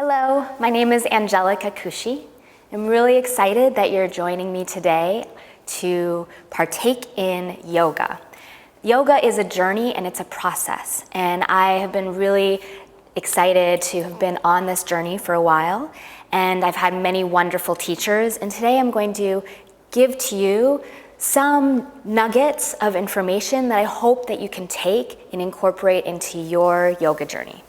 Hello, my name is Angelica Kushi. I'm really excited that you're joining me today to partake in yoga. Yoga is a journey and it's a process, and I have been really excited to have been on this journey for a while, and I've had many wonderful teachers, and today I'm going to give to you some nuggets of information that I hope that you can take and incorporate into your yoga journey.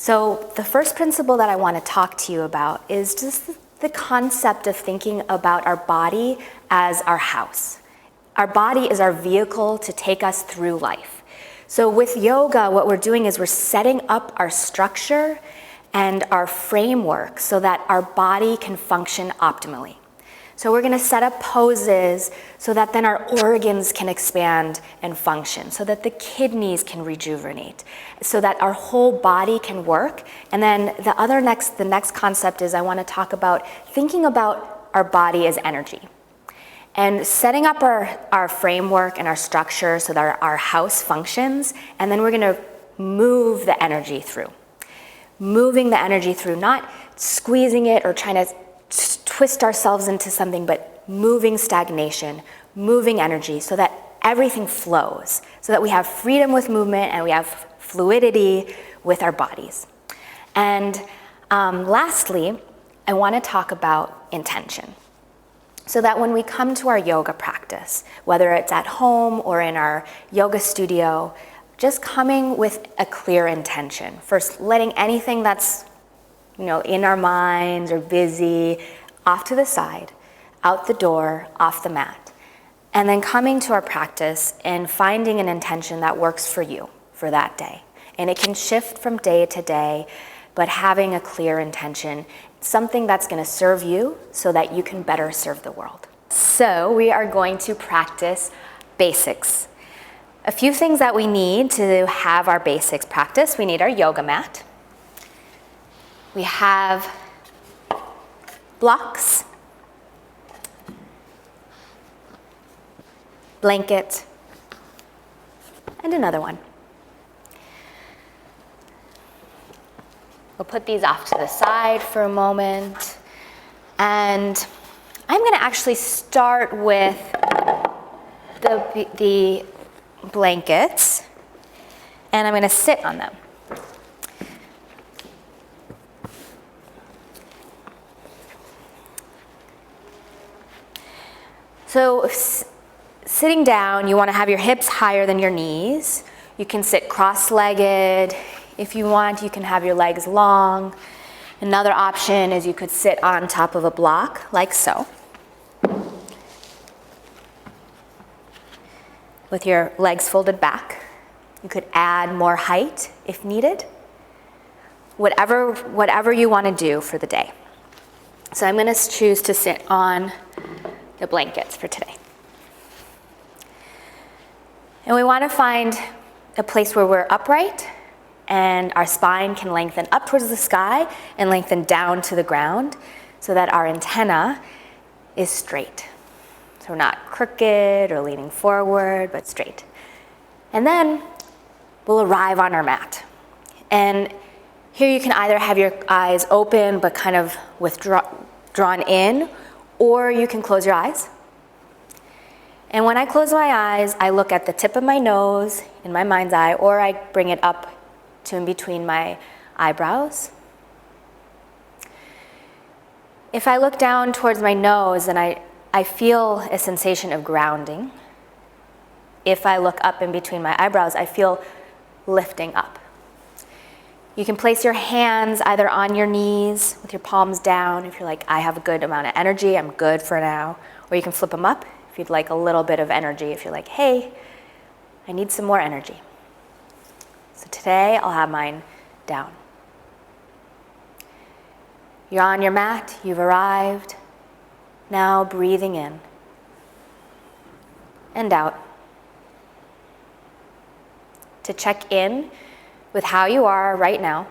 So the first principle that I want to talk to you about is just the concept of thinking about our body as our house. Our body is our vehicle to take us through life. So with yoga, what we're doing is we're setting up our structure and our framework so that our body can function optimally. So we're going to set up poses so that then our organs can expand and function, so that the kidneys can rejuvenate, so that our whole body can work. And then the next concept is I want to talk about thinking about our body as energy and setting up our framework and our structure so that our house functions. And then we're going to move the energy through. Moving the energy through, not squeezing it or trying to twist ourselves into something, but moving stagnation, moving energy so that everything flows, so that we have freedom with movement and we have fluidity with our bodies. And lastly, I want to talk about intention. So that when we come to our yoga practice, whether it's at home or in our yoga studio, just coming with a clear intention. First, letting anything that's in our minds or busy, off to the side, out the door, off the mat. And then coming to our practice and finding an intention that works for you for that day. And it can shift from day to day, but having a clear intention, something that's going to serve you so that you can better serve the world. So we are going to practice basics. A few things that we need to have our basics practice. We need our yoga mat. We have blocks, blanket, and another one. We'll put these off to the side for a moment. And I'm going to actually start with the blankets, and I'm going to sit on them. So sitting down, you want to have your hips higher than your knees. You can sit cross-legged. If you want, you can have your legs long. Another option is you could sit on top of a block, like so, with your legs folded back. You could add more height if needed. Whatever you want to do for the day. So I'm going to choose to sit on the blankets for today. And we want to find a place where we're upright and our spine can lengthen up towards the sky and lengthen down to the ground so that our antenna is straight. So we're not crooked or leaning forward, but straight. And then we'll arrive on our mat. And here you can either have your eyes open but kind of drawn in, or you can close your eyes. And when I close my eyes, I look at the tip of my nose in my mind's eye, or I bring it up to in between my eyebrows. If I look down towards my nose, then I feel a sensation of grounding. If I look up in between my eyebrows, I feel lifting up. You can place your hands either on your knees with your palms down if you're like, I have a good amount of energy, I'm good for now. Or you can flip them up if you'd like a little bit of energy, if you're like, hey, I need some more energy. So today I'll have mine down. You're on your mat, you've arrived. Now breathing in and out. To check in with how you are right now.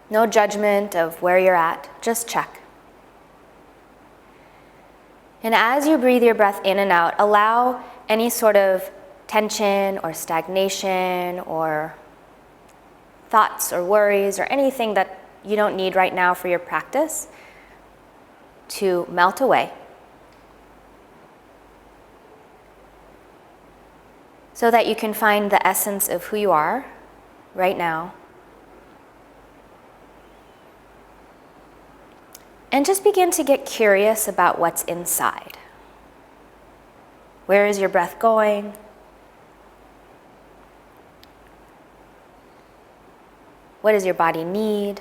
No judgment of where you're at, just check. And as you breathe your breath in and out, allow any sort of tension or stagnation or thoughts or worries or anything that you don't need right now for your practice to melt away, so that you can find the essence of who you are right now. And just begin to get curious about what's inside. Where is your breath going? What does your body need?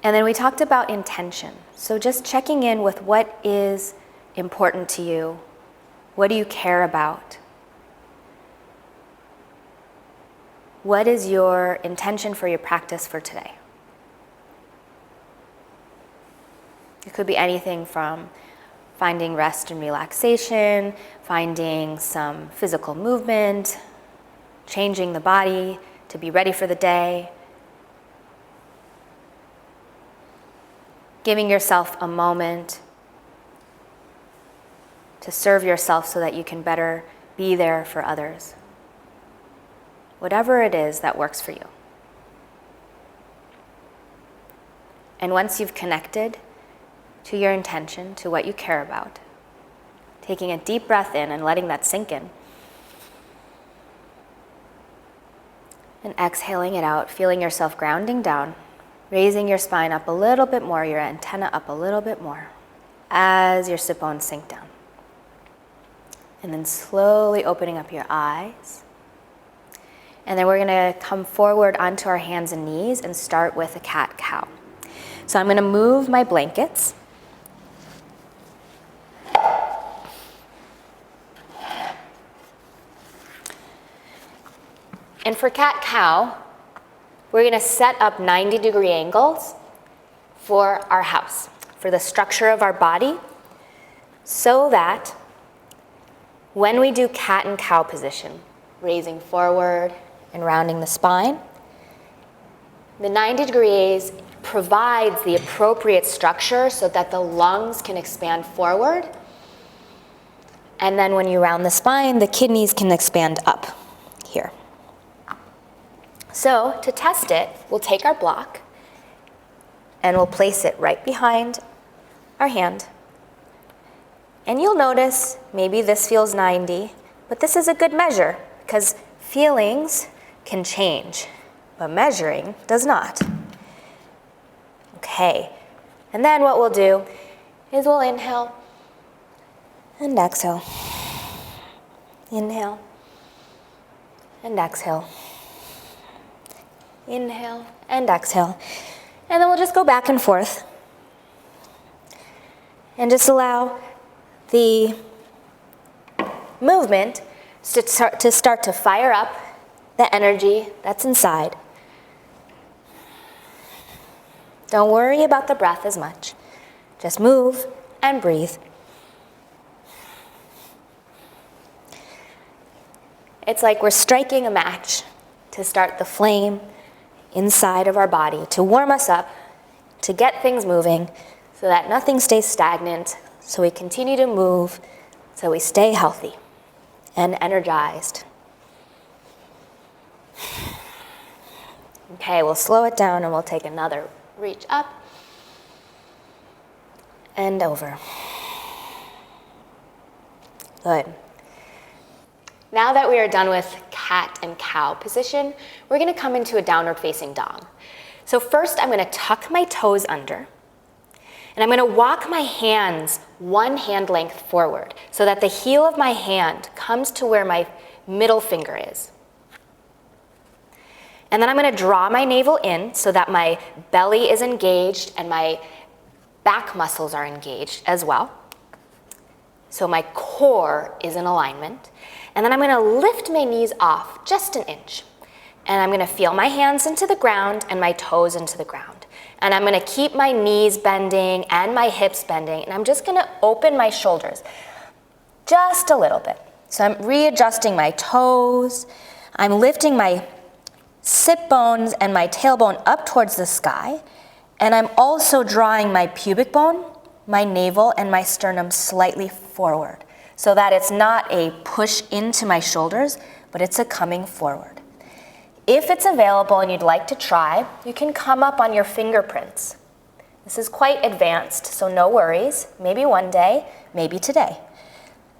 And then we talked about intention. So just checking in with what is important to you. What do you care about? What is your intention for your practice for today? It could be anything from finding rest and relaxation, finding some physical movement, changing the body to be ready for the day, giving yourself a moment to serve yourself so that you can better be there for others. Whatever it is that works for you. And once you've connected to your intention, to what you care about, taking a deep breath in and letting that sink in, and exhaling it out, feeling yourself grounding down, raising your spine up a little bit more, your antenna up a little bit more as your sit bones sink down. And then slowly opening up your eyes. And then we're gonna come forward onto our hands and knees and start with a cat-cow. So I'm gonna move my blankets. And for cat-cow, we're gonna set up 90-degree angles for our house, for the structure of our body, so that when we do cat and cow position, raising forward and rounding the spine, the 90 degrees provides the appropriate structure so that the lungs can expand forward. And then when you round the spine, the kidneys can expand up here. So to test it, we'll take our block and we'll place it right behind our hand. And you'll notice maybe this feels 90, but this is a good measure because feelings can change, but measuring does not. Okay, and then what we'll do is we'll inhale and exhale. Inhale and exhale. Inhale and exhale. And then we'll just go back and forth and just allow the movement to start to fire up the energy that's inside. Don't worry about the breath as much. Just move and breathe. It's like we're striking a match to start the flame inside of our body, to warm us up, to get things moving so that nothing stays stagnant, so we continue to move, so we stay healthy and energized. Okay, we'll slow it down and we'll take another reach up and over. Good. Now that we are done with cat and cow position, we're gonna come into a downward facing dog. So first I'm gonna tuck my toes under, and I'm gonna walk my hands one hand length forward so that the heel of my hand comes to where my middle finger is. And then I'm gonna draw my navel in so that my belly is engaged and my back muscles are engaged as well. So my core is in alignment. And then I'm gonna lift my knees off just an inch. And I'm gonna feel my hands into the ground and my toes into the ground. And I'm gonna keep my knees bending and my hips bending. And I'm just gonna open my shoulders just a little bit. So I'm readjusting my toes. I'm lifting my sit bones and my tailbone up towards the sky. And I'm also drawing my pubic bone, my navel, and my sternum slightly forward so that it's not a push into my shoulders, but it's a coming forward. If it's available and you'd like to try, you can come up on your fingerprints. This is quite advanced, so no worries. Maybe one day, maybe today.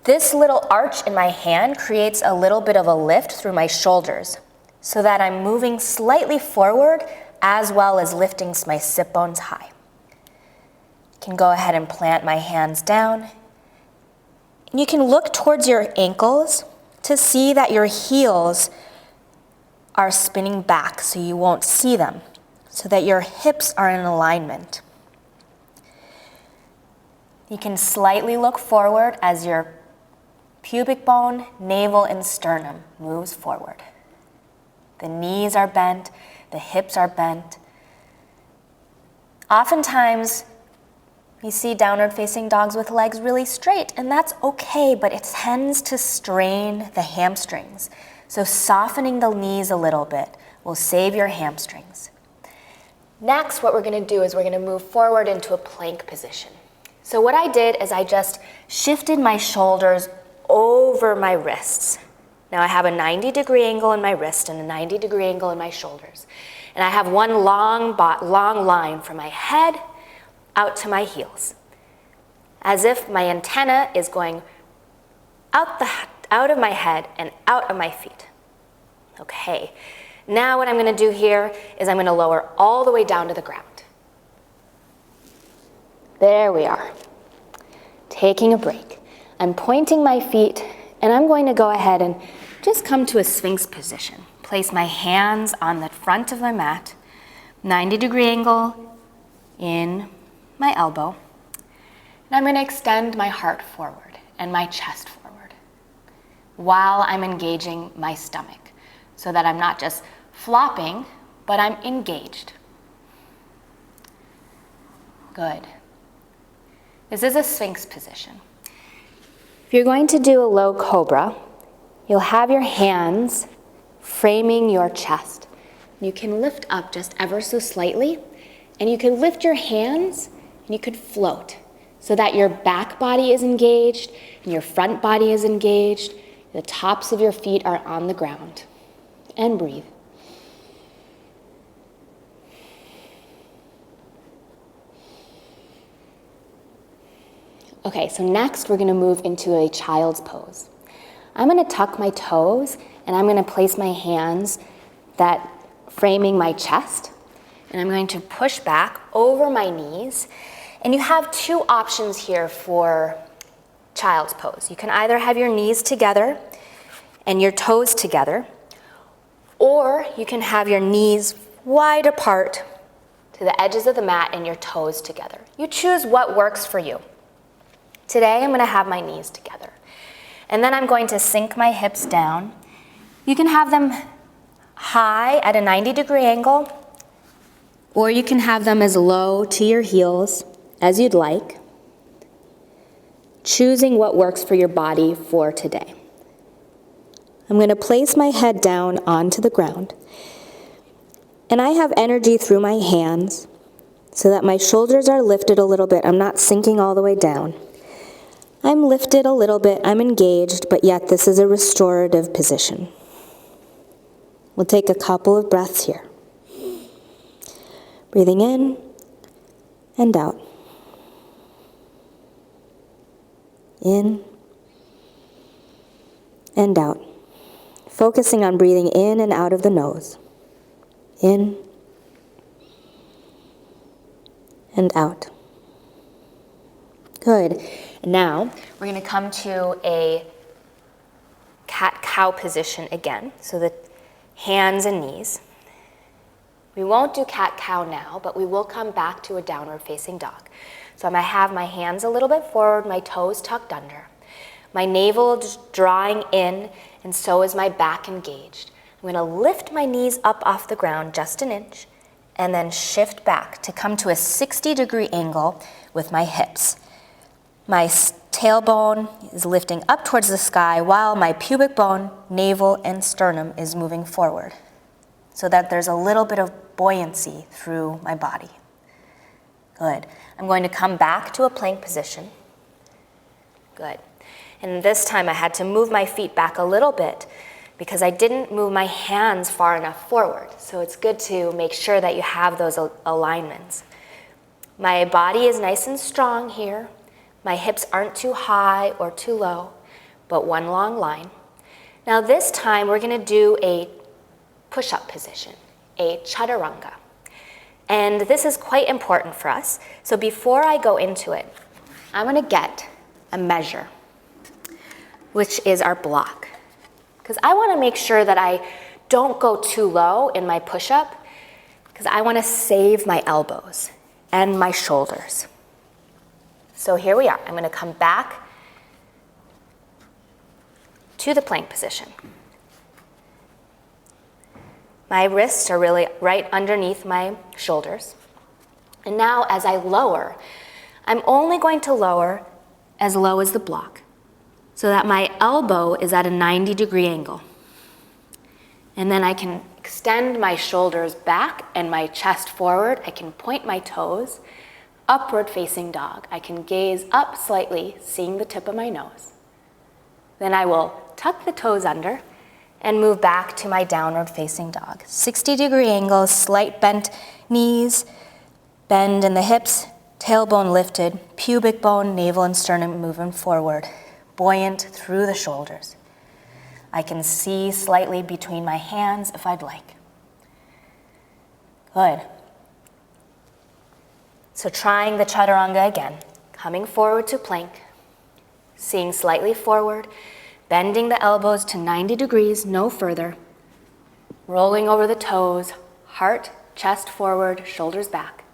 This little arch in my hand creates a little bit of a lift through my shoulders so that I'm moving slightly forward as well as lifting my sit bones high. I can go ahead and plant my hands down. And you can look towards your ankles to see that your heels are spinning back so you won't see them, so that your hips are in alignment. You can slightly look forward as your pubic bone, navel, and sternum moves forward. The knees are bent, the hips are bent. Oftentimes, you see downward facing dogs with legs really straight, and that's okay, but it tends to strain the hamstrings. So softening the knees a little bit will save your hamstrings. Next, what we're gonna do is we're gonna move forward into a plank position. So what I did is I just shifted my shoulders over my wrists. Now I have a 90-degree angle in my wrist and a 90-degree angle in my shoulders. And I have one long line from my head out to my heels, as if my antenna is going out of my head and out of my feet. Okay, now what I'm gonna do here is I'm gonna lower all the way down to the ground. There we are, taking a break. I'm pointing my feet, and I'm going to go ahead and just come to a Sphinx position. Place my hands on the front of my mat, 90-degree angle in my elbow, and I'm going to extend my heart forward and my chest forward while I'm engaging my stomach so that I'm not just flopping, but I'm engaged. Good. This is a Sphinx position. If you're going to do a low cobra, you'll have your hands framing your chest. You can lift up just ever so slightly, and you can lift your hands and you could float so that your back body is engaged and your front body is engaged. The tops of your feet are on the ground. And breathe. Okay, so next we're gonna move into a child's pose. I'm gonna tuck my toes and I'm gonna place my hands that framing my chest, and I'm going to push back over my knees. And you have two options here for child's pose. You can either have your knees together and your toes together, or you can have your knees wide apart to the edges of the mat and your toes together. You choose what works for you. Today, I'm gonna have my knees together. And then I'm going to sink my hips down. You can have them high at a 90-degree angle, or you can have them as low to your heels as you'd like, choosing what works for your body for today. I'm gonna place my head down onto the ground, and I have energy through my hands so that my shoulders are lifted a little bit. I'm not sinking all the way down. I'm lifted a little bit, I'm engaged, but yet this is a restorative position. We'll take a couple of breaths here. Breathing in and out. In and out. Focusing on breathing in and out of the nose. In and out. Good. And now we're going to come to a cat-cow position again. So the hands and knees. We won't do cat-cow now, but we will come back to a downward facing dog. So I'm going to have my hands a little bit forward, my toes tucked under. My navel just drawing in, and so is my back engaged. I'm going to lift my knees up off the ground just an inch, and then shift back to come to a 60-degree angle with my hips. My tailbone is lifting up towards the sky while my pubic bone, navel, and sternum is moving forward so that there's a little bit of buoyancy through my body. Good. I'm going to come back to a plank position. Good. And this time I had to move my feet back a little bit because I didn't move my hands far enough forward. So it's good to make sure that you have those alignments. My body is nice and strong here. My hips aren't too high or too low, but one long line. Now this time we're going to do a push-up position, a chaturanga. And this is quite important for us. So before I go into it, I'm going to get a measure, which is our block. Because I want to make sure that I don't go too low in my push-up, because I want to save my elbows and my shoulders. So here we are. I'm going to come back to the plank position. My wrists are really right underneath my shoulders. And now as I lower, I'm only going to lower as low as the block so that my elbow is at a 90-degree angle. And then I can extend my shoulders back and my chest forward. I can point my toes, upward facing dog. I can gaze up slightly, seeing the tip of my nose. Then I will tuck the toes under and move back to my downward facing dog. 60-degree angle, slight bent knees, bend in the hips, tailbone lifted, pubic bone, navel and sternum moving forward, buoyant through the shoulders. I can see slightly between my hands if I'd like. Good. So trying the chaturanga again, coming forward to plank, seeing slightly forward, bending the elbows to 90 degrees, no further, rolling over the toes, heart, chest forward, shoulders back,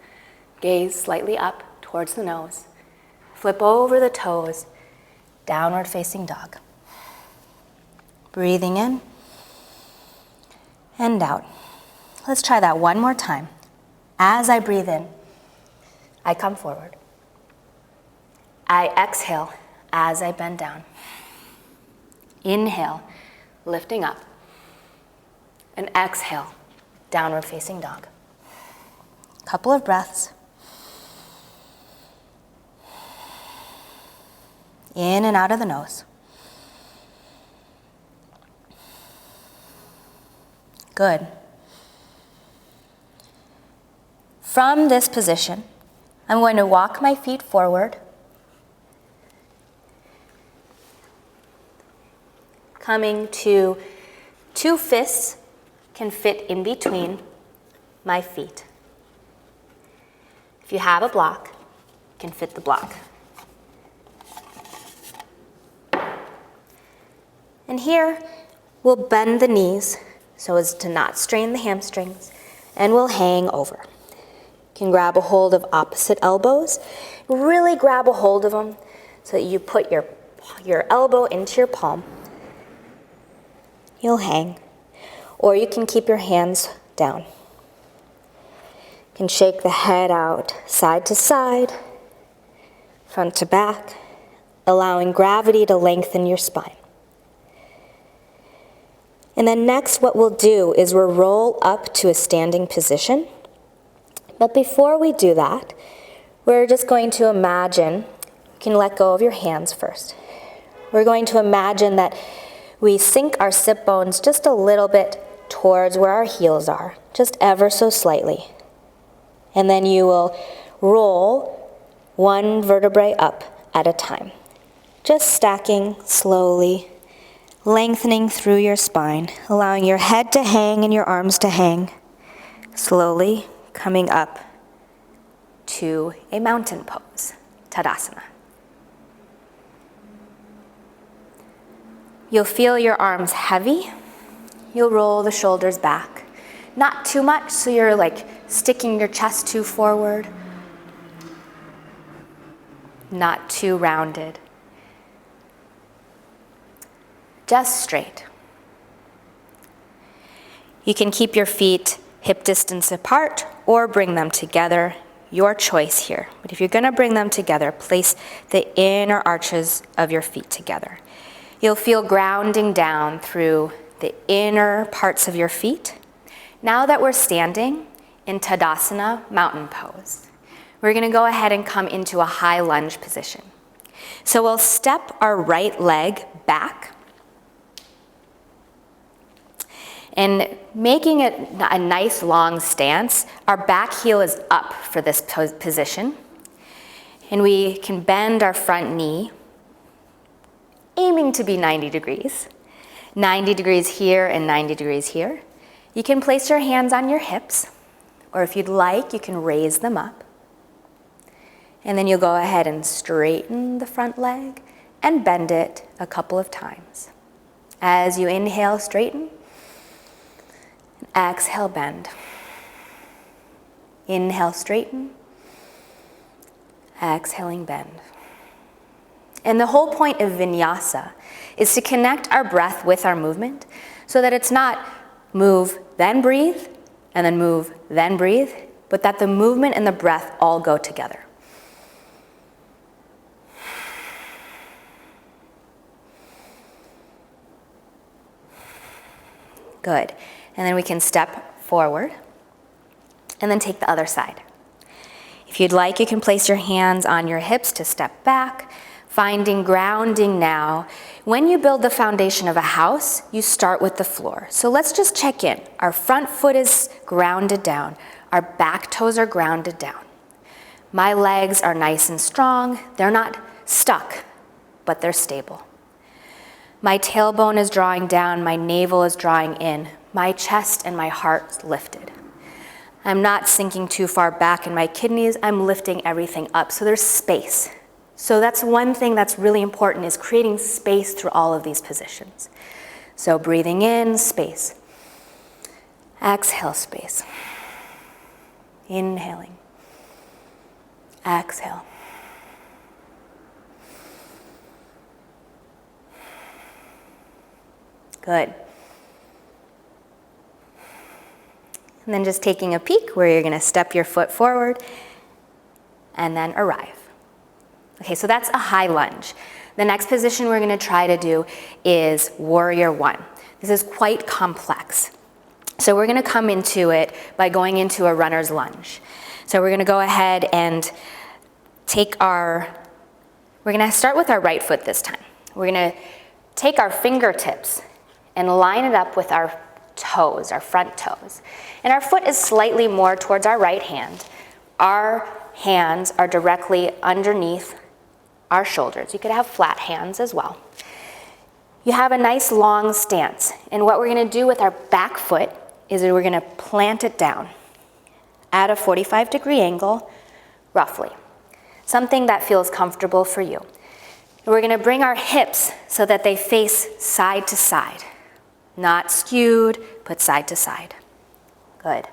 gaze slightly up towards the nose, flip over the toes, downward facing dog. Breathing in and out. Let's try that one more time. As I breathe in, I come forward. I exhale as I bend down. Inhale, lifting up. And exhale, downward facing dog. Couple of breaths. In and out of the nose. Good. From this position, I'm going to walk my feet forward, coming to 2 fists can fit in between my feet. If you have a block, you can fit the block. And here, we'll bend the knees so as to not strain the hamstrings, and we'll hang over. You can grab a hold of opposite elbows. Really grab a hold of them so that you put your elbow into your palm. You'll hang. Or you can keep your hands down. You can shake the head out side to side, front to back, allowing gravity to lengthen your spine. And then next, what we'll do is we'll roll up to a standing position. But before we do that, we're just going to imagine, you can let go of your hands first. We're going to imagine that we sink our sit bones just a little bit towards where our heels are, just ever so slightly. And then you will roll one vertebrae up at a time, just stacking slowly, lengthening through your spine, allowing your head to hang and your arms to hang, slowly coming up to a mountain pose, Tadasana. You'll feel your arms heavy. You'll roll the shoulders back. Not too much, so you're like sticking your chest too forward. Not too rounded. Just straight. You can keep your feet hip distance apart or bring them together, your choice here. But if you're gonna bring them together, place the inner arches of your feet together. You'll feel grounding down through the inner parts of your feet. Now that we're standing in Tadasana, mountain pose, we're gonna go ahead and come into a high lunge position. So we'll step our right leg back, And making it a nice long stance, our back heel is up for this position. And we can bend our front knee, aiming to be 90 degrees. 90 degrees here and 90 degrees here. You can place your hands on your hips, or if you'd like, you can raise them up. And then you'll go ahead and straighten the front leg and bend it a couple of times. As you inhale, straighten. Exhale, bend. Inhale, straighten. Exhaling, bend. And the whole point of Vinyasa is to connect our breath with our movement so that it's not move, then breathe, and then move, then breathe, but that the movement and the breath all go together. Good. And then we can step forward and then take the other side. If you'd like, you can place your hands on your hips to step back, finding grounding now. When you build the foundation of a house, you start with the floor. So let's just check in. Our front foot is grounded down. Our back toes are grounded down. My legs are nice and strong. They're not stuck, but they're stable. My tailbone is drawing down, my navel is drawing in, my chest and my heart lifted. I'm not sinking too far back in my kidneys, I'm lifting everything up, so there's space. So that's one thing that's really important, is creating space through all of these positions. So breathing in, space. Exhale, space. Inhaling. Exhale. Good. And then just taking a peek where you're going to step your foot forward and then arrive. Okay, so that's a high lunge. The next position we're going to try to do is warrior one. This is quite complex. So we're going to come into it by going into a runner's lunge. So we're going to go ahead and we're going to start with our right foot this time. We're going to take our fingertips and line it up with our toes, our front toes. And our foot is slightly more towards our right hand. Our hands are directly underneath our shoulders. You could have flat hands as well. You have a nice long stance. And what we're going to do with our back foot is we're going to plant it down at a 45-degree angle, roughly. Something that feels comfortable for you. And we're going to bring our hips so that they face side to side. Not skewed, but side to side. Good.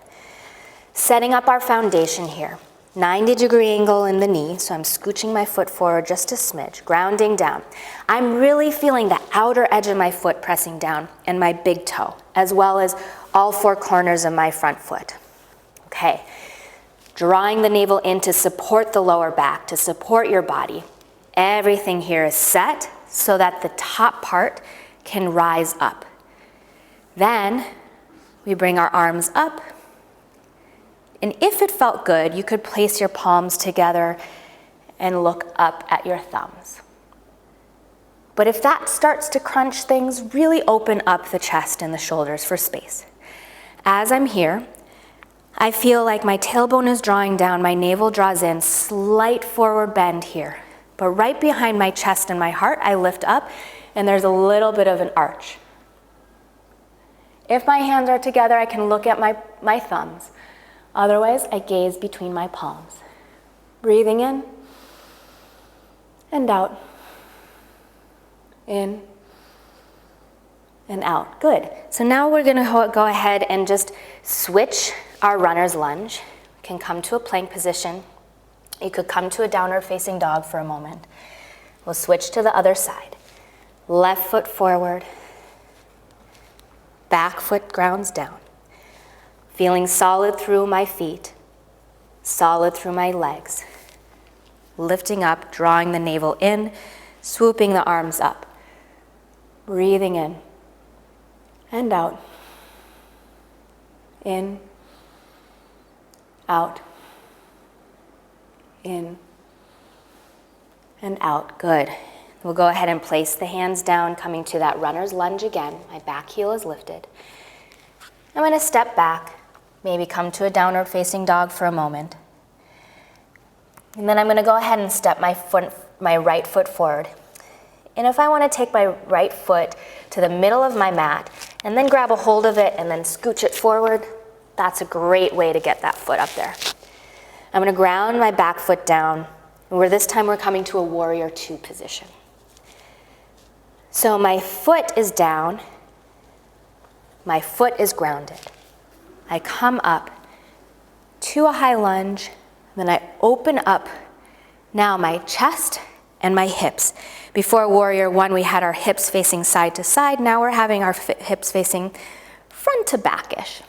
Setting up our foundation here. 90-degree angle in the knee, so I'm scooching my foot forward just a smidge, grounding down. I'm really feeling the outer edge of my foot pressing down and my big toe, as well as all four corners of my front foot. Okay. Drawing the navel in to support the lower back, to support your body. Everything here is set so that the top part can rise up. Then we bring our arms up, and if it felt good, you could place your palms together and look up at your thumbs. But if that starts to crunch things, really open up the chest and the shoulders for space. As I'm here, I feel like my tailbone is drawing down, my navel draws in, slight forward bend here. But right behind my chest and my heart, I lift up, and there's a little bit of an arch. If my hands are together, I can look at my thumbs. Otherwise, I gaze between my palms. Breathing in and out. In and out. Good. So now we're going to go ahead and just switch our runner's lunge. We can come to a plank position. You could come to a downward facing dog for a moment. We'll switch to the other side. Left foot forward. Back foot grounds down. Feeling solid through my feet, solid through my legs. Lifting up, drawing the navel in, swooping the arms up. Breathing in and out. In, out. In and out. Good. We'll go ahead and place the hands down, coming to that runner's lunge again. My back heel is lifted. I'm going to step back, maybe come to a downward facing dog for a moment. And then I'm going to go ahead and step my right foot forward. And if I want to take my right foot to the middle of my mat and then grab a hold of it and then scooch it forward, that's a great way to get that foot up there. I'm going to ground my back foot down, and this time we're coming to a warrior two position. So my foot is down, my foot is grounded. I come up to a high lunge, then I open up now my chest and my hips. Before warrior one, we had our hips facing side to side. Now we're having our hips facing front to back-ish.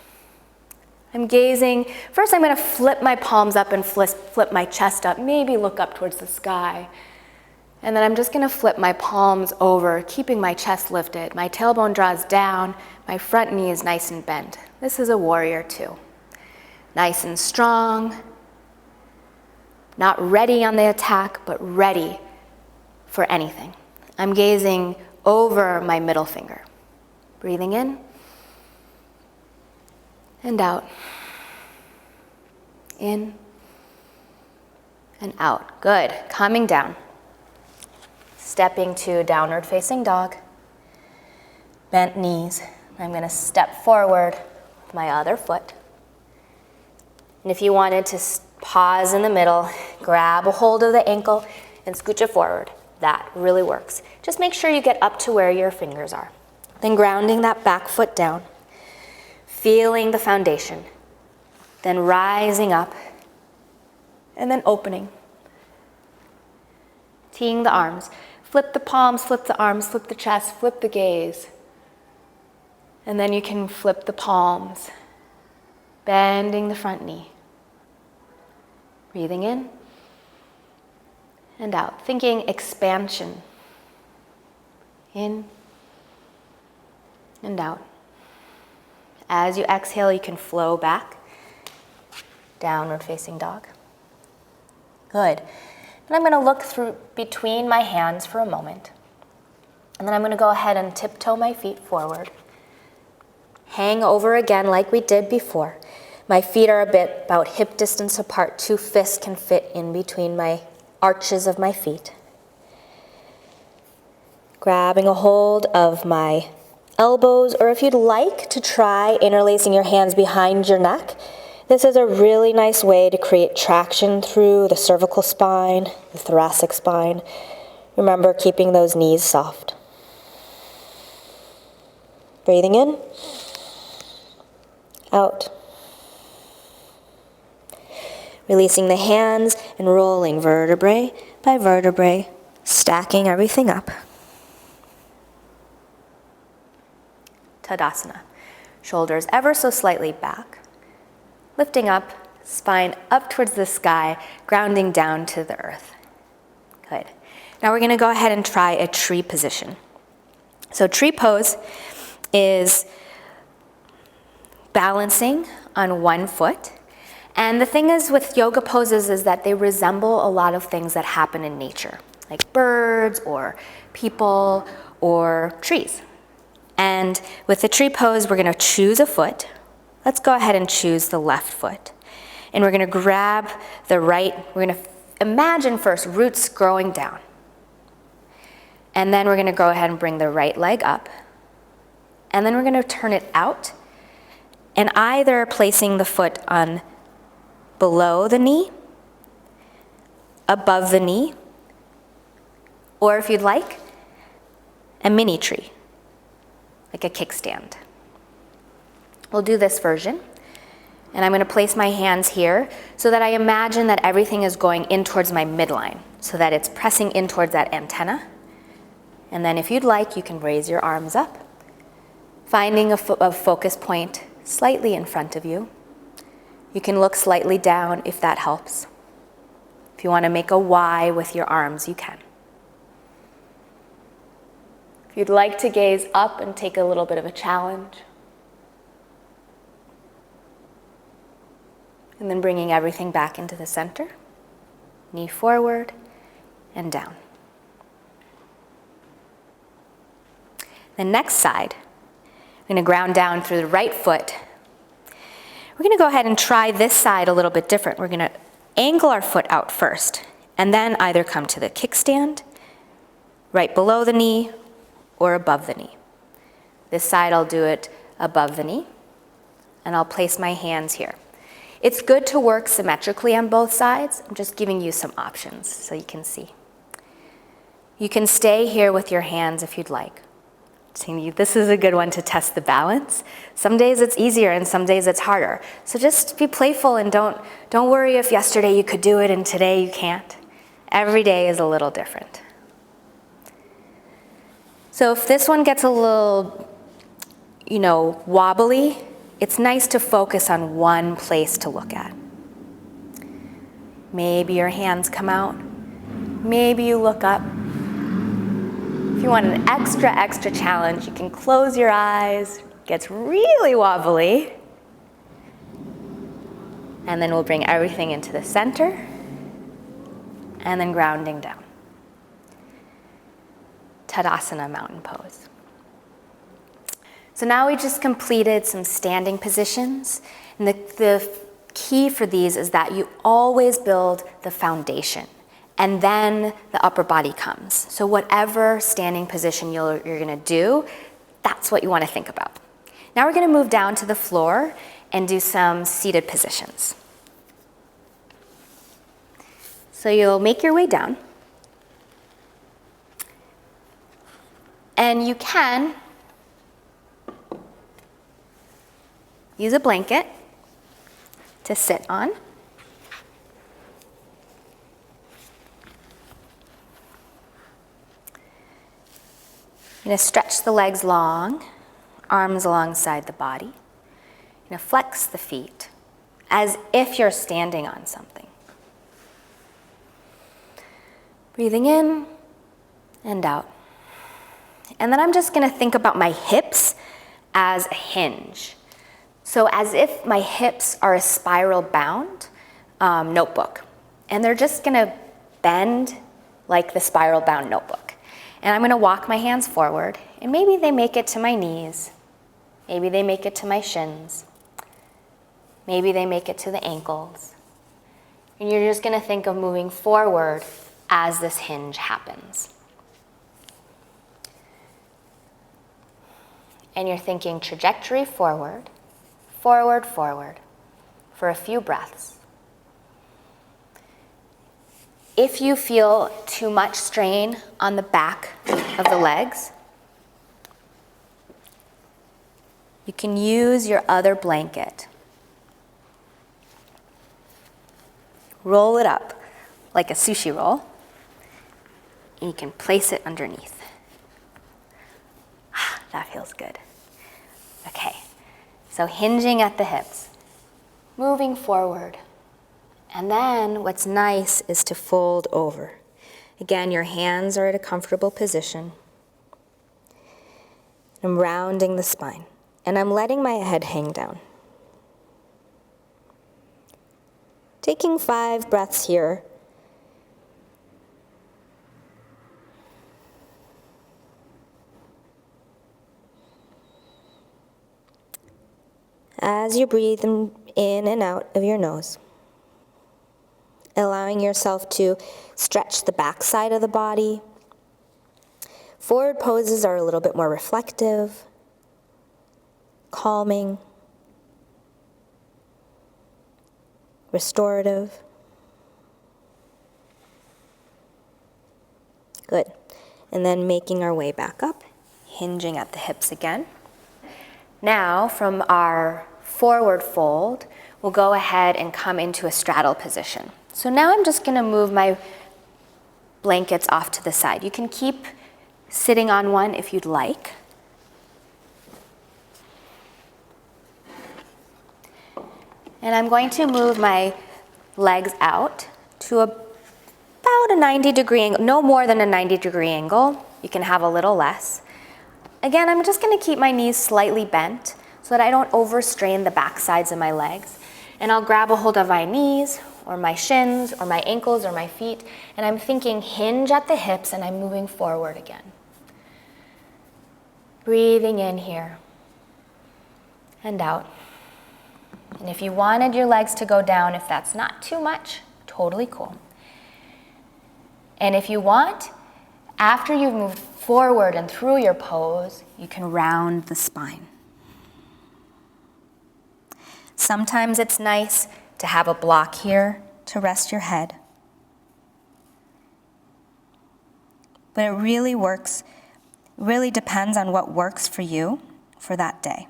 I'm gazing. First, I'm going to flip my palms up and flip my chest up, maybe look up towards the sky. And then I'm just going to flip my palms over, keeping my chest lifted. My tailbone draws down. My front knee is nice and bent. This is a warrior two. Nice and strong. Not ready on the attack, but ready for anything. I'm gazing over my middle finger. Breathing in and out. In and out. Good. Calming down. Stepping to downward facing dog. Bent knees. I'm going to step forward with my other foot. And if you wanted to pause in the middle, grab a hold of the ankle and scooch it forward. That really works. Just make sure you get up to where your fingers are. Then grounding that back foot down. Feeling the foundation. Then rising up. And then opening. Teeing the arms. Flip the palms, flip the arms, flip the chest, flip the gaze. And then you can flip the palms, bending the front knee. Breathing in and out. Thinking expansion. In and out. As you exhale, you can flow back. Downward facing dog. Good. And I'm going to look through between my hands for a moment. And then I'm going to go ahead and tiptoe my feet forward. Hang over again like we did before. My feet are about hip distance apart. 2 fists can fit in between my arches of my feet. Grabbing a hold of my elbows, or if you'd like to try interlacing your hands behind your neck, this is a really nice way to create traction through the cervical spine, the thoracic spine. Remember, keeping those knees soft. Breathing in, out. Releasing the hands and rolling vertebrae by vertebrae, stacking everything up. Tadasana. Shoulders ever so slightly back. Lifting up, spine up towards the sky, grounding down to the earth. Good. Now we're going to go ahead and try a tree position. So tree pose is balancing on one foot. And the thing is with yoga poses is that they resemble a lot of things that happen in nature, like birds or people or trees. And with the tree pose, we're going to choose a foot. Let's go ahead and choose the left foot. And we're going to grab the right, we're going to imagine first roots growing down. And then we're going to go ahead and bring the right leg up. And then we're going to turn it out. And either placing the foot on below the knee, above the knee, or if you'd like, a mini tree, like a kickstand. We'll do this version. And I'm going to place my hands here so that I imagine that everything is going in towards my midline, so that it's pressing in towards that antenna. And then if you'd like, you can raise your arms up, finding a focus point slightly in front of you. You can look slightly down if that helps. If you want to make a Y with your arms, you can. If you'd like to gaze up and take a little bit of a challenge. And then bringing everything back into the center. Knee forward and down. The next side, I'm going to ground down through the right foot, We're gonna go ahead and try this side a little bit different. We're gonna angle our foot out first, and then either come to the kickstand, right below the knee, or above the knee. This side I'll do it above the knee, and I'll place my hands here. It's good to work symmetrically on both sides. I'm just giving you some options so you can see. You can stay here with your hands if you'd like. This is a good one to test the balance. Some days it's easier and some days it's harder. So just be playful and don't worry if yesterday you could do it and today you can't. Every day is a little different. So if this one gets a little, wobbly, it's nice to focus on one place to look at. Maybe your hands come out. Maybe you look up. If you want an extra challenge, you can close your eyes. It gets really wobbly. And then we'll bring everything into the center and then grounding down. Tadasana, mountain pose. So now we just completed some standing positions. And the key for these is that you always build the foundation, and then the upper body comes. So whatever standing position you're gonna do, that's what you wanna think about. Now we're gonna move down to the floor and do some seated positions. So you'll make your way down. And you can use a blanket to sit on. You're going to stretch the legs long, arms alongside the body. You're going to flex the feet as if you're standing on something. Breathing in and out. And then I'm just going to think about my hips as a hinge. So as if my hips are a spiral bound notebook. And they're just going to bend like the spiral bound notebook. And I'm going to walk my hands forward, and maybe they make it to my knees. Maybe they make it to my shins. Maybe they make it to the ankles. And you're just going to think of moving forward as this hinge happens. And you're thinking trajectory forward, forward, forward, for a few breaths. If you feel too much strain on the back of the legs, you can use your other blanket. Roll it up like a sushi roll, and you can place it underneath. That feels good. Okay, so hinging at the hips, moving forward. And then what's nice is to fold over. Again, your hands are at a comfortable position. I'm rounding the spine, and I'm letting my head hang down. Taking 5 breaths here. As you breathe in and out of your nose, allowing yourself to stretch the back side of the body. Forward poses are a little bit more reflective, calming, restorative. Good. And then making our way back up, hinging at the hips again. Now, from our forward fold, we'll go ahead and come into a straddle position. So now I'm just going to move my blankets off to the side. You can keep sitting on one if you'd like. And I'm going to move my legs out to about a 90-degree angle, no more than a 90-degree angle. You can have a little less. Again, I'm just going to keep my knees slightly bent so that I don't overstrain the back sides of my legs. And I'll grab a hold of my knees or my shins or my ankles or my feet, and I'm thinking hinge at the hips, and I'm moving forward again. Breathing in here and out. And if you wanted your legs to go down, if that's not too much, totally cool. And if you want, after you've moved forward and through your pose, you can round the spine. Sometimes it's nice to have a block here to rest your head. But it really works, really depends on what works for you for that day.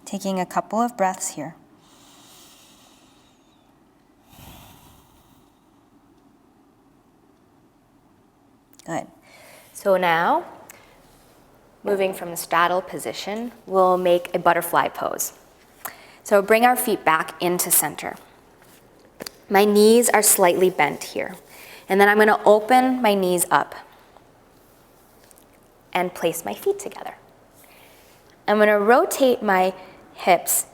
Taking a couple of breaths here. Good. So now, moving from the straddle position, we'll make a butterfly pose. So bring our feet back into center. My knees are slightly bent here. And then I'm going to open my knees up and place my feet together. I'm going to rotate my hips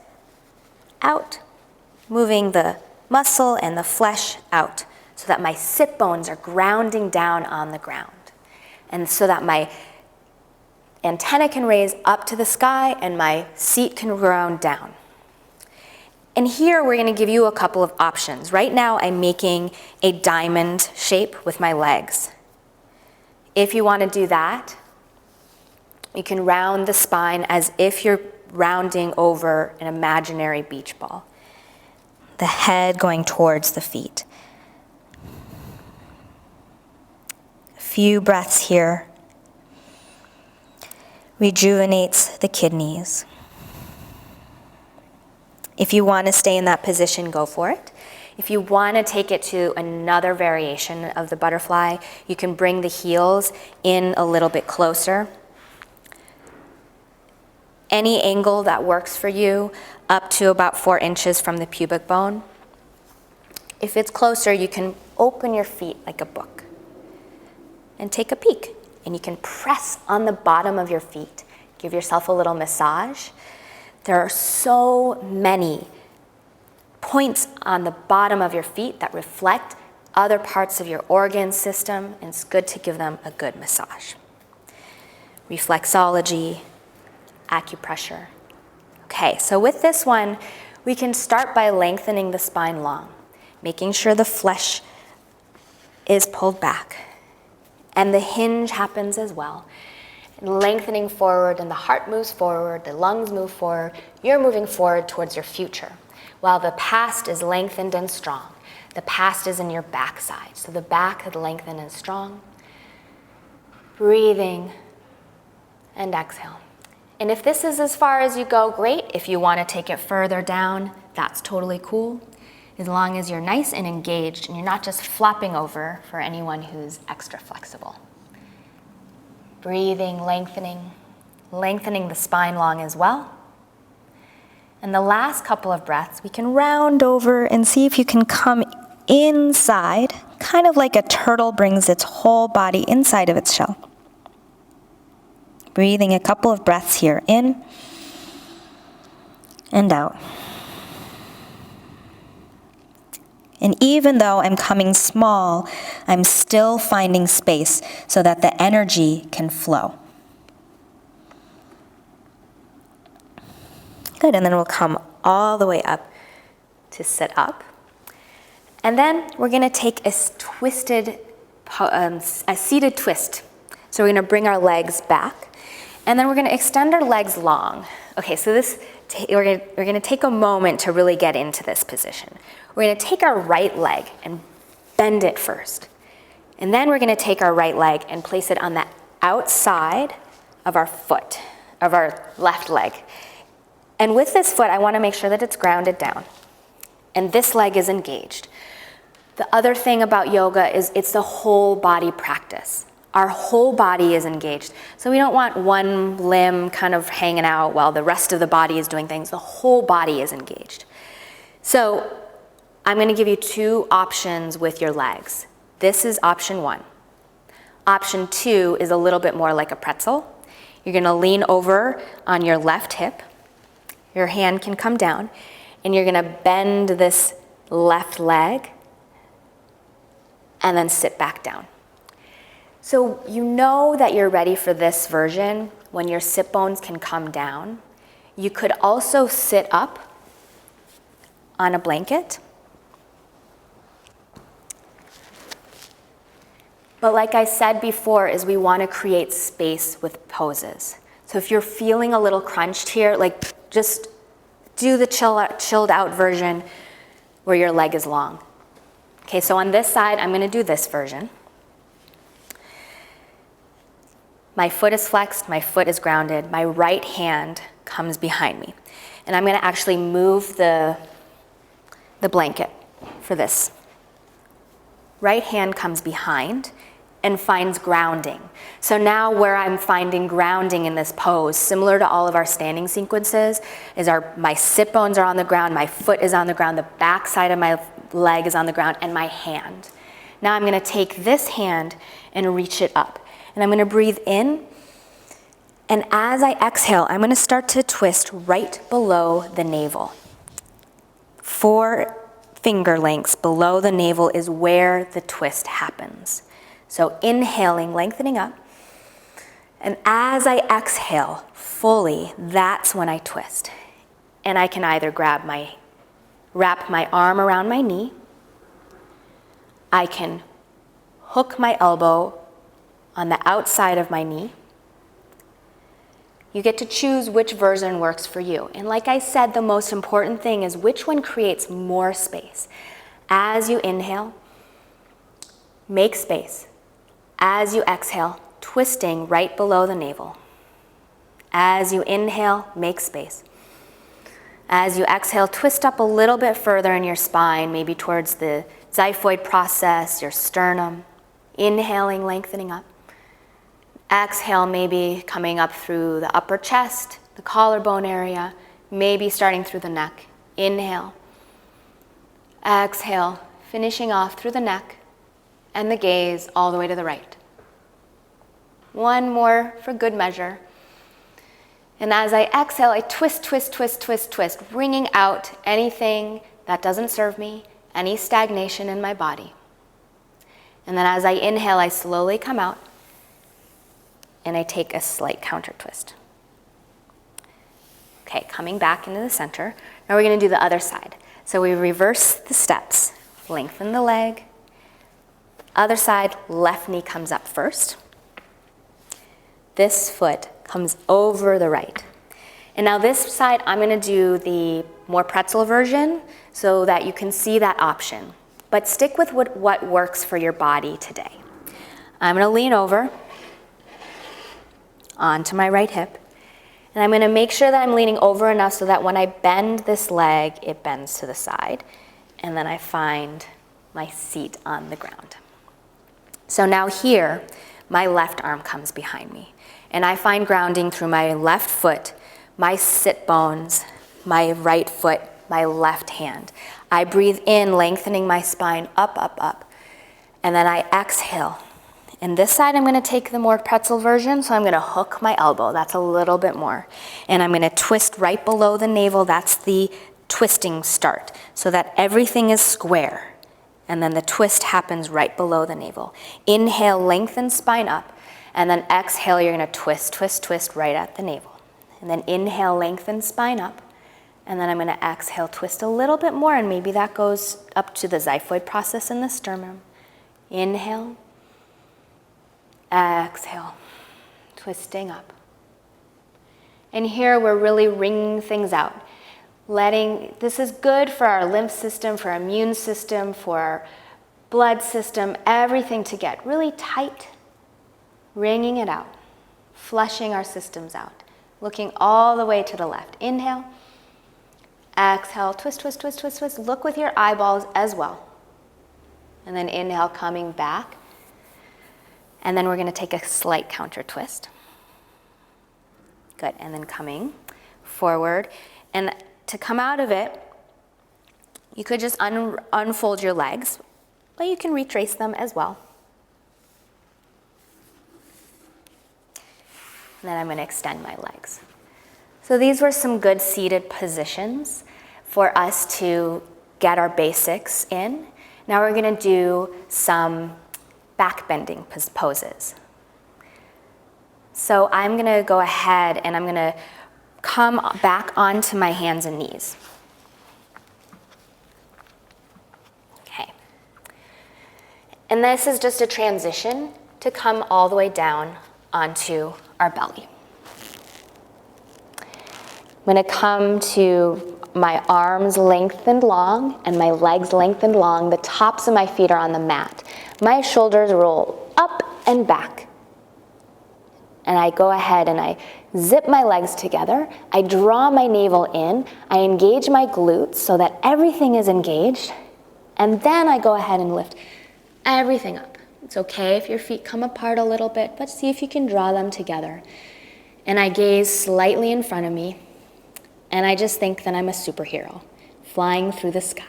out, moving the muscle and the flesh out so that my sit bones are grounding down on the ground. And so that my antenna can raise up to the sky and my seat can ground down. And here we're going to give you a couple of options. Right now I'm making a diamond shape with my legs. If you want to do that, you can round the spine as if you're rounding over an imaginary beach ball. The head going towards the feet. A few breaths here. Rejuvenates the kidneys. If you want to stay in that position, go for it. If you want to take it to another variation of the butterfly, you can bring the heels in a little bit closer. Any angle that works for you, up to about 4 inches from the pubic bone. If it's closer, you can open your feet like a book and take a peek. And you can press on the bottom of your feet. Give yourself a little massage. There are so many points on the bottom of your feet that reflect other parts of your organ system, and it's good to give them a good massage. Reflexology, acupressure. Okay, so with this one, we can start by lengthening the spine long, making sure the flesh is pulled back, and the hinge happens as well. Lengthening forward, and the heart moves forward, the lungs move forward, you're moving forward towards your future, while the past is lengthened and strong. The past is in your backside, so the back is lengthened and strong. Breathing, and exhale. And if this is as far as you go, great. If you want to take it further down, that's totally cool, as long as you're nice and engaged and you're not just flopping over for anyone who's extra flexible. Breathing, lengthening the spine long as well. And the last couple of breaths, we can round over and see if you can come inside, kind of like a turtle brings its whole body inside of its shell. Breathing a couple of breaths here, in and out. And even though I'm coming small, I'm still finding space so that the energy can flow. Good, and then we'll come all the way up to sit up. And then we're gonna take a seated twist. So we're gonna bring our legs back, and then we're gonna extend our legs long. Okay, so we're gonna take a moment to really get into this position. We're gonna take our right leg and bend it first. And then we're gonna take our right leg and place it on the outside of our foot, of our left leg. And with this foot, I wanna make sure that it's grounded down. And this leg is engaged. The other thing about yoga is it's the whole body practice. Our whole body is engaged. So we don't want one limb kind of hanging out while the rest of the body is doing things. The whole body is engaged. So I'm going to give you 2 options with your legs. This is option 1. Option 2 is a little bit more like a pretzel. You're going to lean over on your left hip. Your hand can come down, and you're going to bend this left leg and then sit back down. So you know that you're ready for this version when your sit bones can come down. You could also sit up on a blanket. But like I said before, is we want to create space with poses. So if you're feeling a little crunched here, like just do the chilled out version where your leg is long. Okay, so on this side, I'm going to do this version. My foot is flexed, my foot is grounded, my right hand comes behind me. And I'm going to actually move the blanket for this. Right hand comes behind and finds grounding. So now where I'm finding grounding in this pose, similar to all of our standing sequences, is my sit bones are on the ground, my foot is on the ground, the back side of my leg is on the ground, and my hand. Now I'm going to take this hand and reach it up. And I'm going to breathe in. And as I exhale, I'm going to start to twist right below the navel. 4 finger lengths below the navel is where the twist happens. So inhaling, lengthening up. And as I exhale fully, that's when I twist. And I can either wrap my arm around my knee. I can hook my elbow on the outside of my knee. You get to choose which version works for you. And like I said, the most important thing is which one creates more space. As you inhale, make space. As you exhale, twisting right below the navel. As you inhale, make space. As you exhale, twist up a little bit further in your spine, maybe towards the xiphoid process, your sternum. Inhaling, lengthening up. Exhale, maybe coming up through the upper chest, the collarbone area, maybe starting through the neck. Inhale. Exhale, finishing off through the neck and the gaze all the way to the right. One more for good measure. And as I exhale, I twist, twist, twist, twist, twist, wringing out anything that doesn't serve me, any stagnation in my body. And then as I inhale, I slowly come out and I take a slight counter twist. Okay, coming back into the center. Now we're going to do the other side. So we reverse the steps, lengthen the leg. Other side, left knee comes up first. This foot comes over the right. And now this side, I'm going to do the more pretzel version so that you can see that option. But stick with what works for your body today. I'm going to lean over onto my right hip. And I'm going to make sure that I'm leaning over enough so that when I bend this leg, it bends to the side. And then I find my seat on the ground. So now here, my left arm comes behind me. And I find grounding through my left foot, my sit bones, my right foot, my left hand. I breathe in, lengthening my spine up, up, up. And then I exhale. And this side, I'm going to take the more pretzel version, so I'm going to hook my elbow. That's a little bit more. And I'm going to twist right below the navel. That's the twisting start, so that everything is square. And then the twist happens right below the navel. Inhale, lengthen spine up. And then exhale, you're going to twist, twist, twist right at the navel. And then inhale, lengthen spine up. And then I'm going to exhale, twist a little bit more, and maybe that goes up to the xiphoid process in the sternum. Inhale. Exhale, twisting up. And here we're really wringing things out. This is good for our lymph system, for our immune system, for our blood system, everything to get really tight, wringing it out, flushing our systems out, looking all the way to the left. Inhale, exhale, twist, twist, twist, twist, twist. Look with your eyeballs as well. And then inhale, coming back. And then we're going to take a slight counter twist. Good. And then coming forward. And to come out of it, you could just unfold your legs, but you can retrace them as well. And then I'm going to extend my legs. So these were some good seated positions for us to get our basics in. Now we're going to do some back bending poses. So I'm gonna go ahead and I'm gonna come back onto my hands and knees. Okay. And this is just a transition to come all the way down onto our belly. I'm gonna come to my arms lengthened long and my legs lengthened long. The tops of my feet are on the mat. My shoulders roll up and back. And I go ahead and I zip my legs together. I draw my navel in. I engage my glutes so that everything is engaged. And then I go ahead and lift everything up. It's okay if your feet come apart a little bit, but see if you can draw them together. And I gaze slightly in front of me. And I just think that I'm a superhero flying through the sky.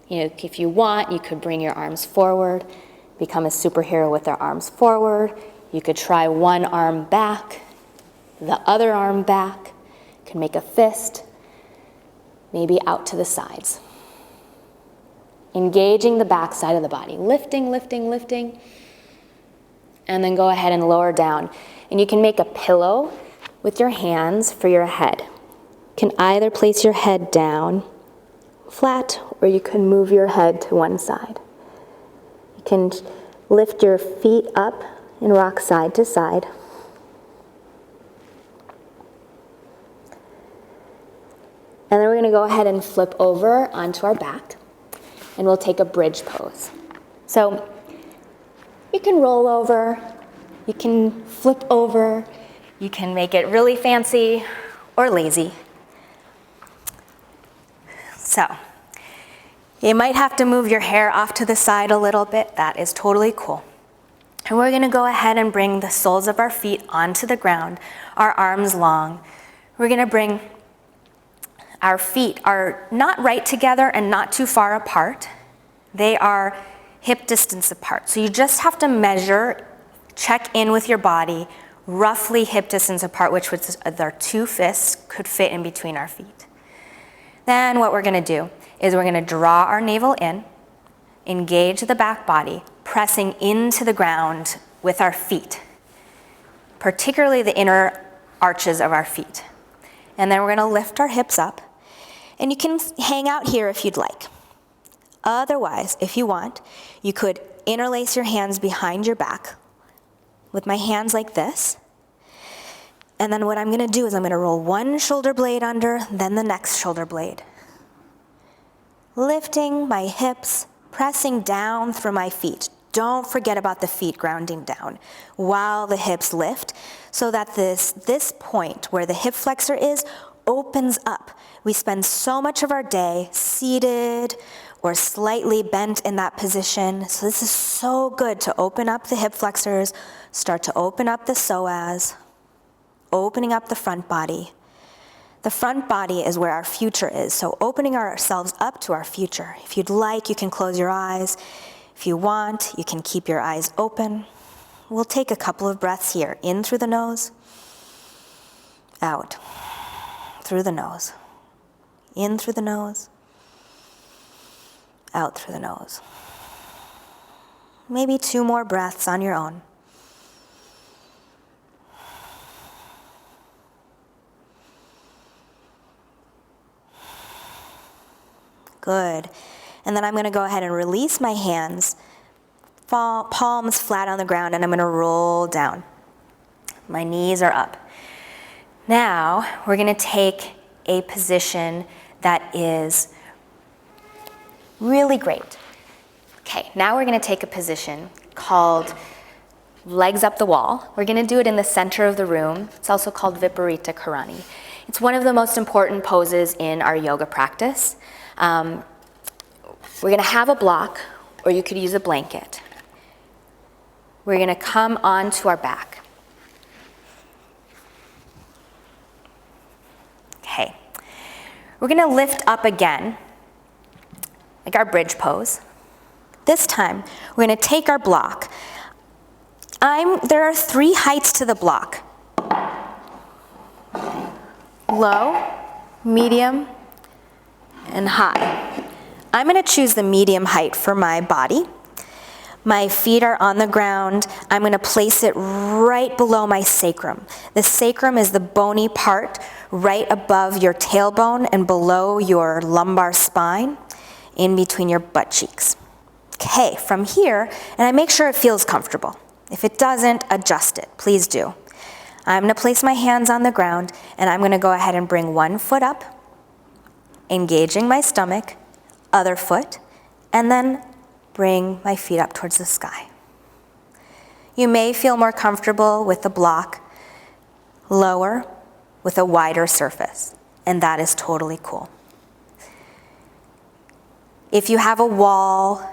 You know, if you want, you could bring your arms forward, become a superhero with their arms forward. You could try one arm back, the other arm back. You can make a fist, maybe out to the sides. Engaging the back side of the body, lifting, lifting, lifting, and then go ahead and lower down. And you can make a pillow with your hands for your head. You can either place your head down flat, or you can move your head to one side. You can lift your feet up and rock side to side. And then we're going to go ahead and flip over onto our back, and we'll take a bridge pose. So you can roll over, you can flip over, you can make it really fancy or lazy. So you might have to move your hair off to the side a little bit. That is totally cool. And we're gonna go ahead and bring the soles of our feet onto the ground, our arms long. We're gonna bring our feet are not right together and not too far apart. They are hip distance apart. So you just have to measure, check in with your body, roughly hip distance apart, which was our two fists could fit in between our feet. Then what we're gonna do is we're gonna draw our navel in, engage the back body, pressing into the ground with our feet, particularly the inner arches of our feet. And then we're gonna lift our hips up, and you can hang out here if you'd like. Otherwise, if you want, you could interlace your hands behind your back with my hands like this. And then what I'm gonna do is I'm gonna roll one shoulder blade under, then the next shoulder blade. Lifting my hips, pressing down through my feet. Don't forget about the feet grounding down while the hips lift, so that this point where the hip flexor is opens up. We spend so much of our day seated or slightly bent in that position. So this is so good to open up the hip flexors, start to open up the psoas, opening up the front body. The front body is where our future is, so opening ourselves up to our future. If you'd like, you can close your eyes. If you want, you can keep your eyes open. We'll take a couple of breaths here. In through the nose, out through the nose. In through the nose, out through the nose. Maybe 2 more breaths on your own. Good. And then I'm going to go ahead and release my hands, palms flat on the ground, and I'm going to roll down. My knees are up. Now, we're going to take a position that is really great. Okay, now we're going to take a position called legs up the wall. We're going to do it in the center of the room. It's also called Viparita Karani. It's one of the most important poses in our yoga practice. We're going to have a block, or you could use a blanket. We're going to come onto our back. Okay. We're going to lift up again, like our bridge pose. This time, we're going to take our block. There are 3 heights to the block. Low, medium, and high. I'm going to choose the medium height for my body, My feet are on the ground. I'm going to place it right below my sacrum. The sacrum is the bony part right above your tailbone and below your lumbar spine, in between your butt cheeks. Okay, from here, and I make sure it feels comfortable. If it doesn't, adjust it. Please do. I'm going to place my hands on the ground, and I'm going to go ahead and bring one foot up, engaging my stomach, other foot, and then bring my feet up towards the sky. You may feel more comfortable with the block lower with a wider surface, and that is totally cool. If you have a wall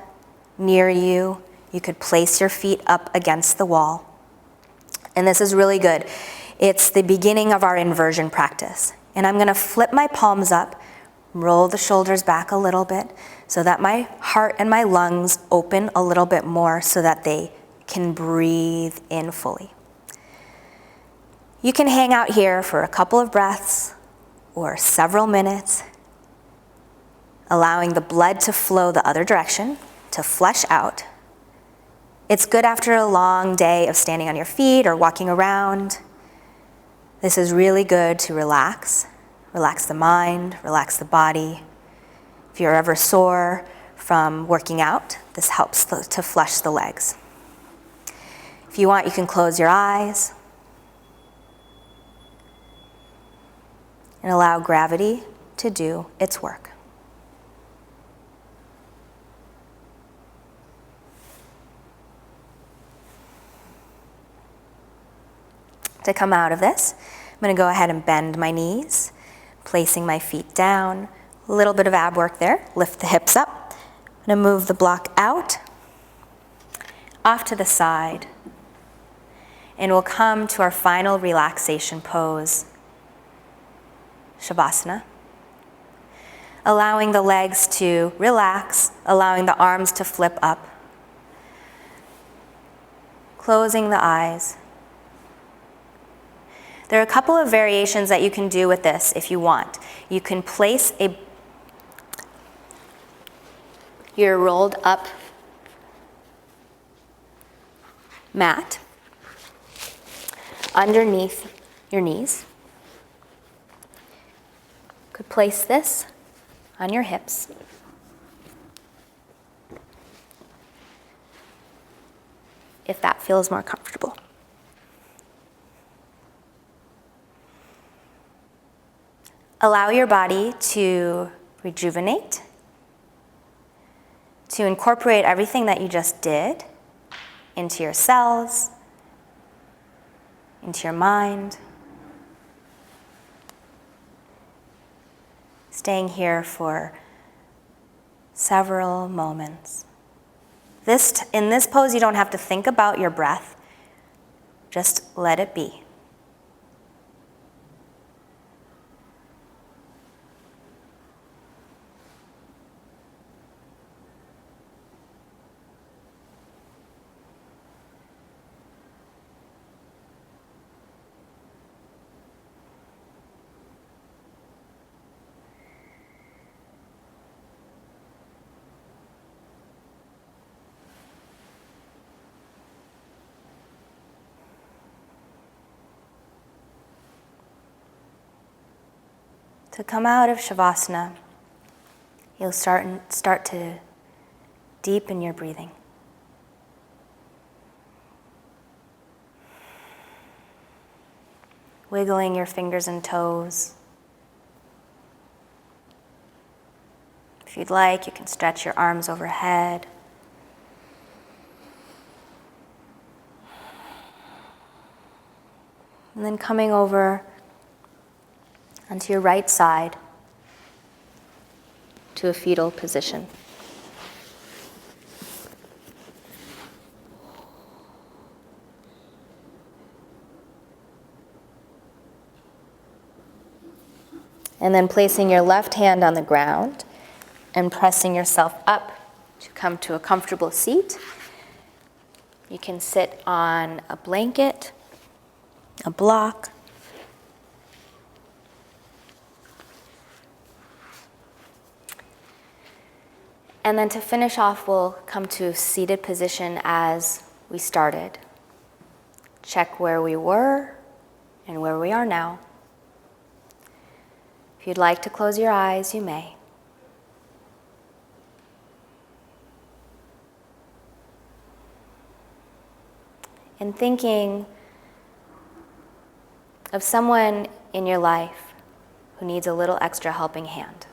near you, you could place your feet up against the wall. And this is really good. It's the beginning of our inversion practice. And I'm going to flip my palms up, roll the shoulders back a little bit so that my heart and my lungs open a little bit more so that they can breathe in fully. You can hang out here for a couple of breaths or several minutes, allowing the blood to flow the other direction, to flush out. It's good after a long day of standing on your feet or walking around. This is really good to relax. Relax the mind, relax the body. If you're ever sore from working out, this helps to flush the legs. If you want, you can close your eyes and allow gravity to do its work. To come out of this, I'm going to go ahead and bend my knees, placing my feet down. A little bit of ab work there. Lift the hips up. I'm going to move the block out, off to the side, and we'll come to our final relaxation pose, Shavasana. Allowing the legs to relax, allowing the arms to flip up, closing the eyes. There are a couple of variations that you can do with this if you want. You can place your rolled up mat underneath your knees. You could place this on your hips. If that feels more comfortable. Allow your body to rejuvenate, to incorporate everything that you just did into your cells, into your mind. Staying here for several moments. In this pose, you don't have to think about your breath. Just let it be. To come out of Shavasana, you'll start to deepen your breathing. Wiggling your fingers and toes. If you'd like, you can stretch your arms overhead. And then coming over onto your right side to a fetal position. And then placing your left hand on the ground and pressing yourself up to come to a comfortable seat. You can sit on a blanket, a block, And then to finish off, we'll come to seated position as we started. Check where we were and where we are now. If you'd like to close your eyes, you may. And thinking of someone in your life who needs a little extra helping hand.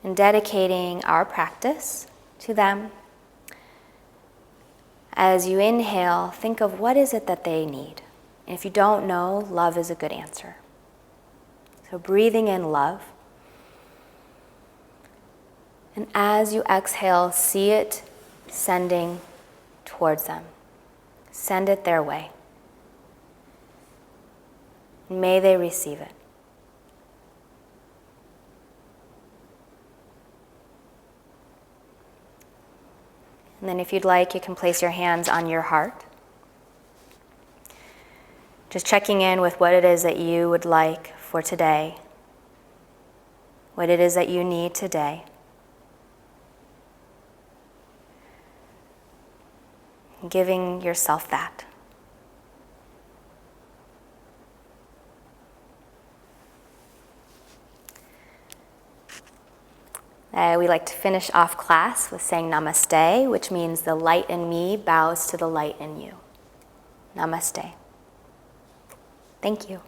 And dedicating our practice to them. As you inhale, think of what is it that they need. And if you don't know, love is a good answer. So breathing in love. And as you exhale, see it sending towards them. Send it their way. May they receive it. And then if you'd like, you can place your hands on your heart. Just checking in with what it is that you would like for today, what it is that you need today. Giving yourself that. We like to finish off class with saying namaste, which means the light in me bows to the light in you. Namaste. Thank you.